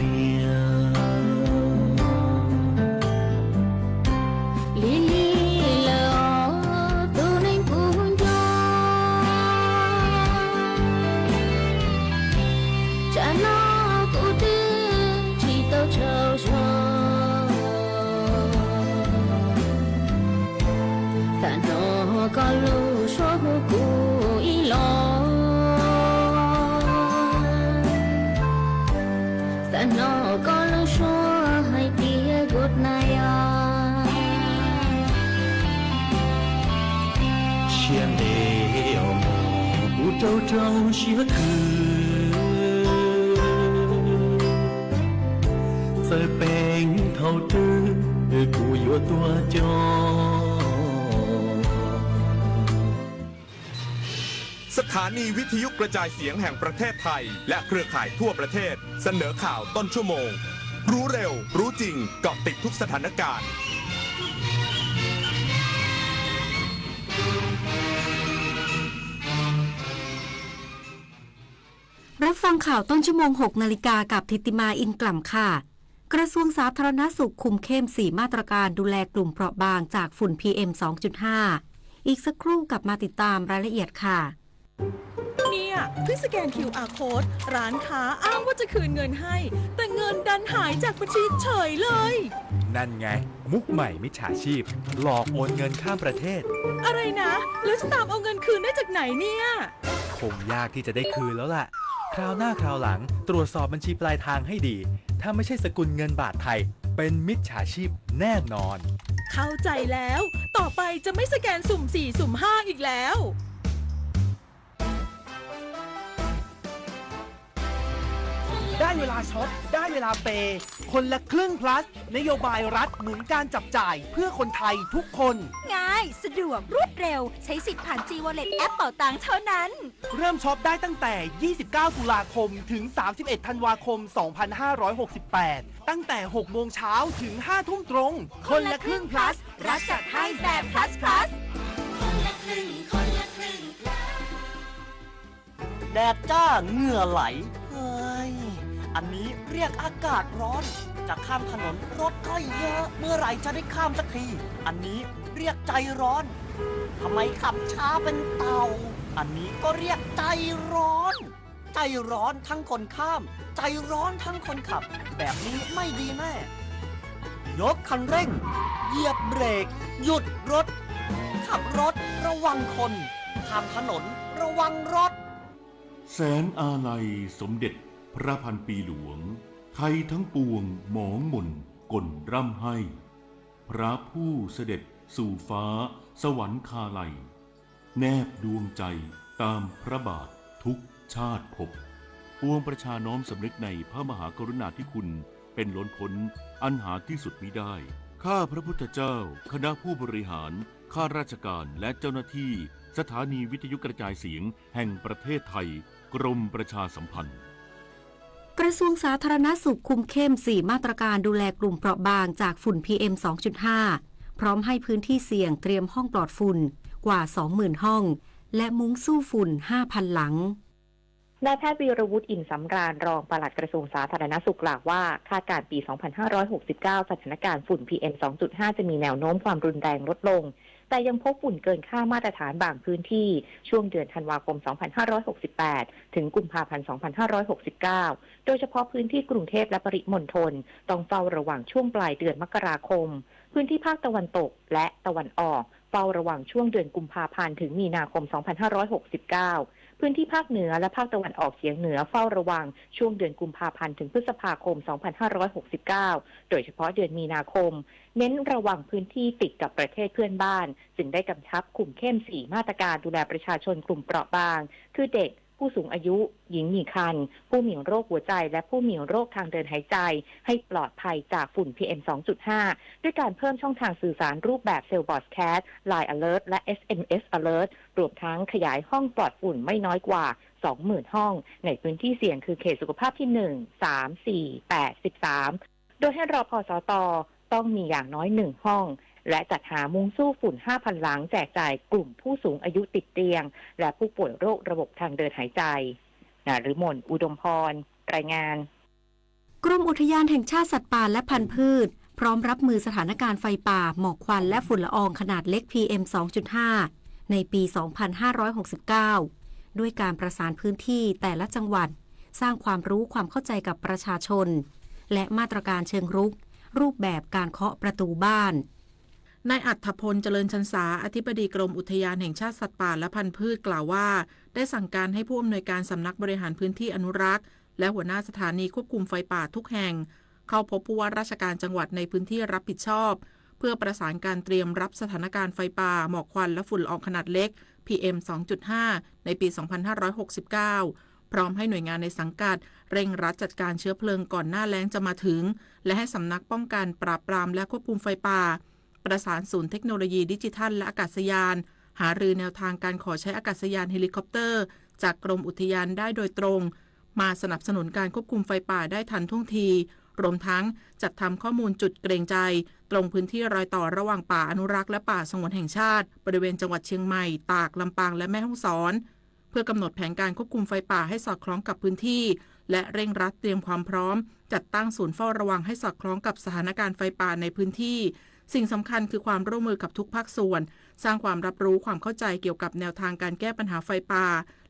周周些个在背头的古有多久？สถานีวิทยุกระจายเสียงแห่งประเทศไทยและเครือข่ายทั่วประเทศเสนอข่าวต้นชั่วโมงรู้เร็วรู้จริงเกาะติดทุกสถานการณ์รับฟังข่าวต้นชั่วโมง 6 นาฬิกากับธิติมาอินกล่ำค่ะกระทรวงสาธารณสุขคุมเข้ม4มาตรการดูแลกลุ่มเปราะบางจากฝุ่น PM 2.5 อีกสักครู่กลับมาติดตามรายละเอียดค่ะเนี่ยเพิ่งสแกน QR Code ร้านค้าอ้างว่าจะคืนเงินให้แต่เงินดันหายจากบัญชีเฉยเลยนั่นไงมุกใหม่มิจฉาชีพหลอกโอนเงินข้ามประเทศอะไรนะแล้วจะตามเอาเงินคืนได้จากไหนเนี่ยคงยากที่จะได้คืนแล้วล่ะคราวหน้าคราวหลังตรวจสอบบัญชีปลายทางให้ดีถ้าไม่ใช่สกุลเงินบาทไทยเป็นมิจฉาชีพแน่นอนเข้าใจแล้วต่อไปจะไม่สแกนสุ่ม4สุ่ม5อีกแล้วได้เวลาช็อปได้เวลาเปย์คนละครึ่ง plus นโยบายรัฐหนุนการจับจ่ายเพื่อคนไทยทุกคนง่ายสะดวกรวดเร็วใช้สิทธิ์ผ่าน G-Wallet แอปเป๋าตังค์เท่านั้นเริ่มช็อปได้ตั้งแต่29ตุลาคมถึง31ธันวาคม2568ตั้งแต่6โมงเช้าถึง5ทุ่มตรงคนละครึ่ง plus รัฐจัดให้แบบ plus plus คนละครึ่งคนละครึ่ง แดดจ้าเหงื่อไหลเฮ้ยอันนี้เรียกอากาศร้อนจะข้ามถนนรถก็เยอะเมื่อไหร่จะได้ข้ามสักทีอันนี้เรียกใจร้อนทำไมขับช้าเป็นเต่าอันนี้ก็เรียกใจร้อนใจร้อนทั้งคนข้ามใจร้อนทั้งคนขับแบบนี้ไม่ดีแน่ยกคันเร่งเหยียบเบรกหยุดรถขับรถระวังคนข้ามถนนระวังรถแสนอาลัยสมเด็จพระพันปีหลวงไทยทั้งปวงหมองหม่นกลร่ำให้พระผู้เสด็จสู่ฟ้าสวรรคาลัยแนบดวงใจตามพระบาททุกชาติภพปวงประชาน้อมสำนึกในพระมหากรุณาธิคุณเป็นล้นพ้นอันหาที่สุดมิได้ข้าพระพุทธเจ้าคณะผู้บริหารข้าราชการและเจ้าหน้าที่สถานีวิทยุกระจายเสียงแห่งประเทศไทยกรมประชาสัมพันธ์กระทรวงสาธารณสุขคุมเข้ม4มาตรการดูแลกลุ่มเปราะบางจากฝุ่น PM 2.5 พร้อมให้พื้นที่เสี่ยงเตรียมห้องปลอดฝุ่นกว่า 20,000 ห้องและมุ้งสู้ฝุ่น 5,000 หลังนายแพทย์วีรวุฒิอิ่มสำราญรองปลัดกระทรวงสาธารณสุขกล่าวว่าคาดการณ์ปี 2569 สถานการณ์ฝุ่น PM 2.5 จะมีแนวโน้มความรุนแรงลดลงแต่ยังพบฝุ่นเกินค่ามาตรฐานบางพื้นที่ช่วงเดือนธันวาคม 2568 ถึงกุมภาพันธ์ 2569 โดยเฉพาะพื้นที่กรุงเทพและปริมณฑลต้องเฝ้าระวังช่วงปลายเดือนมกราคมพื้นที่ภาคตะวันตกและตะวันออกเฝ้าระวังช่วงเดือนกุมภาพันธ์ถึงมีนาคม 2569 พื้นที่ภาคเหนือและภาคตะวันออกเฉียงเหนือเฝ้าระวังช่วงเดือนกุมภาพันธ์ถึงพฤษภาคม 2569 โดยเฉพาะเดือนมีนาคมเน้นระวังพื้นที่ติดกับประเทศเพื่อนบ้านจึงได้กำชับคุมเข้ม4มาตรการดูแลประชาชนกลุ่มเปราะบางคือเด็กผู้สูงอายุหญิงมีครรภ์ผู้มีโรคหัวใจและผู้มีโรคทางเดินหายใจให้ปลอดภัยจากฝุ่น PM 2.5 ด้วยการเพิ่มช่องทางสื่อสารรูปแบบเซลล์บอร์ดแคสต์ Line Alert และ SMS Alert รวมทั้งขยายห้องปลอดฝุ่นไม่น้อยกว่า 20,000 ห้องในพื้นที่เสี่ยงคือเขตสุขภาพที่ 1, 3, 4, 8, 13 โดยให้รพสต.ต้องมีอย่างน้อย1ห้อง และจัดหามุ้งสู้ฝุ่น 5,000 หลังแจกจ่ายกลุ่มผู้สูงอายุติดเตียงและผู้ป่วยโรคระบบทางเดินหายใจนฤมล อุดมพรรายงานกรมอุทยานแห่งชาติสัตว์ป่าและพันธุ์พืชพร้อมรับมือสถานการณ์ไฟป่าหมอกควันและฝุ่นละอองขนาดเล็ก PM 2.5 ในปี 2569 ด้วยการประสานพื้นที่แต่ละจังหวัดสร้างความรู้ความเข้าใจกับประชาชนและมาตรการเชิงรุกรูปแบบการเคาะประตูบ้านนายอัฏฐพลเจริญชันษาอธิบดีกรมอุทยานแห่งชาติสัตว์ป่าและพันธุ์พืชกล่าวว่าได้สั่งการให้ผู้อำนวยการสำนักบริหารพื้นที่อนุรักษ์และหัวหน้าสถานีควบคุมไฟป่าทุกแห่งเข้าพบผู้ว่าราชการจังหวัดในพื้นที่รับผิดชอบเพื่อประสานการเตรียมรับสถานการณ์ไฟป่าหมอกควันและฝุ่นละอองขนาดเล็ก PM 2.5 ในปี 2569 พร้อมให้หน่วยงานในสังกัดเร่งรัดจัดการเชื้อเพลิงก่อนหน้าแล้งจะมาถึงและให้สำนักป้องกันปราบปรามและควบคุมไฟป่าประสานศูนย์เทคโนโลยีดิจิทัลและอากาศยานหารือแนวทางการขอใช้อากาศยานเฮลิคอปเตอร์จากกรมอุทยานได้โดยตรงมาสนับสนุนการควบคุมไฟป่าได้ทันท่วงทีรวมทั้งจัดทำข้อมูลจุดเกรงใจตรงพื้นที่รอยต่อระหว่างป่าอนุรักษ์และป่าสงวนแห่งชาติบริเวณจังหวัดเชียงใหม่ตากลำปางและแม่ฮ่องสอนเพื่อกำหนดแผนการควบคุมไฟป่าให้สอดคล้องกับพื้นที่และเร่งรัดเตรียมความพร้อมจัดตั้งศูนย์เฝ้าระวังให้สอดคล้องกับสถานการณ์ไฟป่าในพื้นที่สิ่งสำคัญคือความร่วมมือกับทุกภาคส่วนสร้างความรับรู้ความเข้าใจเกี่ยวกับแนวทางการแก้ปัญหาไฟป่า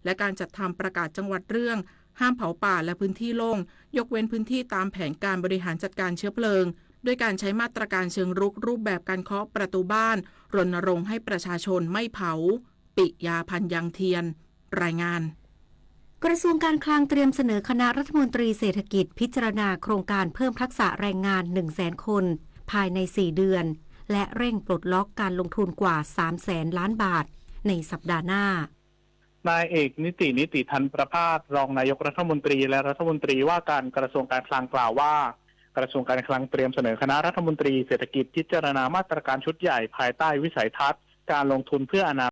และการจัดทำประกาศจังหวัดเรื่องห้ามเผาป่าและพื้นที่โล่งยกเว้นพื้นที่ตามแผนการบริหารจัดการเชื้อเพลิงด้วยการใช้มาตรการเชิงรุกรูปแบบการเคาะประตูบ้านรณรงค์ให้ประชาชนไม่เผาปิยาพันธ์ยังเทียนรายงานกระทรวงการคลังเตรียมเสนอคณะรัฐมนตรีเศรษฐกิจพิจารณาโครงการเพิ่มทักษะแรงงาน 100,000 คนภายใน 4 เดือนและเร่งปลดล็อกการลงทุนกว่า 300,000 ล้านบาทในสัปดาห์หน้านายเอกนิติธันประภาสรองนายกรัฐมนตรีและรัฐมนตรีว่าการกระทรวงการคลังกล่าวว่ากระทรวงการคลังเตรียมเสนอคณะรัฐมนตรีเศรษฐกิจพิจารณามาตรการชุดใหญ่ภายใต้วิสัยทัศน์การลงทุนเพื่ออนา